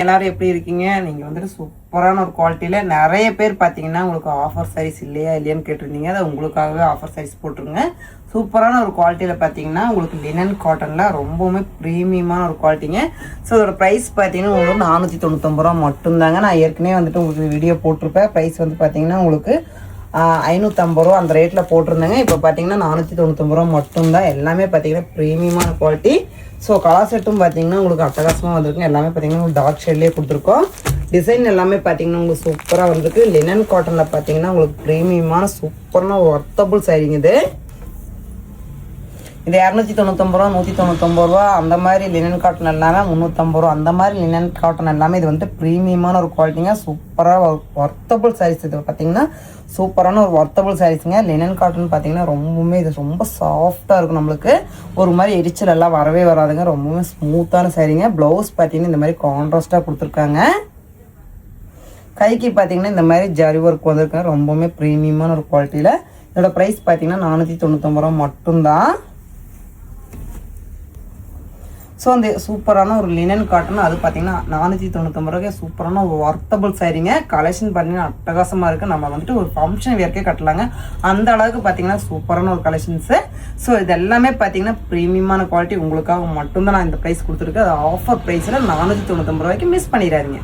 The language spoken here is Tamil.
எல்லாரும் எப்படி இருக்கீங்க? நீங்கள் வந்துட்டு சூப்பரான ஒரு குவாலிட்டியில் நிறைய பேர் பார்த்தீங்கன்னா உங்களுக்கு ஆஃபர் சாரீஸ் இல்லையான்னு கேட்டிருந்தீங்க. அதை உங்களுக்காகவே ஆஃபர் சாரீஸ் போட்டிருங்க. சூப்பரான ஒரு குவாலிட்டியில் பார்த்தீங்கன்னா உங்களுக்கு லினன் காட்டனில் ரொம்பவுமே ப்ரீமியமான ஒரு குவாலிட்டிங்க. ஸோ அதோட ப்ரைஸ் பார்த்தீங்கன்னா உங்களுக்கு 499 ரூபா மட்டும்தாங்க. நான் ஏற்கனவே வந்துட்டு உங்களுக்கு வீடியோ போட்டிருப்பேன். ப்ரைஸ் வந்து பார்த்தீங்கன்னா உங்களுக்கு 550 ரூபா அந்த ரேட்டில் போட்டிருந்தாங்க. இப்போ பார்த்தீங்கன்னா 499 ரூபா மட்டும்தான். எல்லாமே பார்த்தீங்கன்னா ப்ரீமியமான குவாலிட்டி. ஸோ கலர் செட்டும் பார்த்தீங்கன்னா உங்களுக்கு அட்டகாசமாக வந்திருக்குங்க. எல்லாமே பார்த்தீங்கன்னா உங்களுக்கு டார்க் ஷேட்லேயே கொடுத்துருக்கோம். டிசைன் எல்லாமே பார்த்தீங்கன்னா உங்களுக்கு சூப்பராக வந்திருக்கு. லினன் காட்டனில் பார்த்தீங்கன்னா உங்களுக்கு ப்ரீமியமான சூப்பரான ஒர்த்தபுள் சாரீங்க இது 299 ரூபா 199 ரூபா அந்த மாதிரி லினன் காட்டன் எல்லாமே 350 ரூபா அந்த மாதிரி லினன் காட்டன் எல்லாமே இது வந்துட்டு ப்ரீமியமான ஒரு குவாலிட்டிங்க. சூப்பராக ஒர்த்தபுள் சாரீஸ் இது பார்த்தீங்கன்னா சூப்பரான ஒரு ஒர்த்தபுள் சாரீஸுங்க. லினன் காட்டன் பார்த்தீங்கன்னா ரொம்பவுமே இது ரொம்ப சாஃப்டாக இருக்கும். நம்மளுக்கு ஒரு மாதிரி எரிச்சல் எல்லாம் வரவே வராதுங்க. ரொம்பவுமே ஸ்மூத்தான சாரீங்க. ப்ளவுஸ் பார்த்தீங்கன்னா இந்த மாதிரி கான்ட்ராஸ்டாக கொடுத்துருக்காங்க. கைக்கு பார்த்தீங்கன்னா இந்த மாதிரி ஜரி ஒர்க் வந்திருக்காங்க. ரொம்பவுமே ப்ரீமியமான ஒரு குவாலிட்டியில். இதோட ப்ரைஸ் பார்த்தீங்கன்னா 499 ரூபா மட்டும்தான். ஸோ அந்த சூப்பரான ஒரு லினன் காட்டன் அது பார்த்தீங்கன்னா 499 ரூபாய்க்கு சூப்பரான ஒரு ஒர்த்தபுள் சாரீங்க. கலெக்ஷன் பார்த்தீங்கன்னா அட்டகாசமாக இருக்குது. நம்ம வந்துட்டு ஒரு ஃபங்க்ஷன் வேர்க்கே கட்டலாங்க. அந்த அளவுக்கு பார்த்தீங்கன்னா சூப்பரான ஒரு கலெக்ஷன்ஸு. ஸோ இது எல்லாமே பார்த்தீங்கன்னா ப்ரீமியமான குவாலிட்டி. உங்களுக்காக மட்டும்தான் நான் இந்த ப்ரைஸ் கொடுத்துருக்கேன். அது ஆஃபர் ப்ரைஸில் 499 ரூபாய்க்கு மிஸ் பண்ணிடாதீங்க.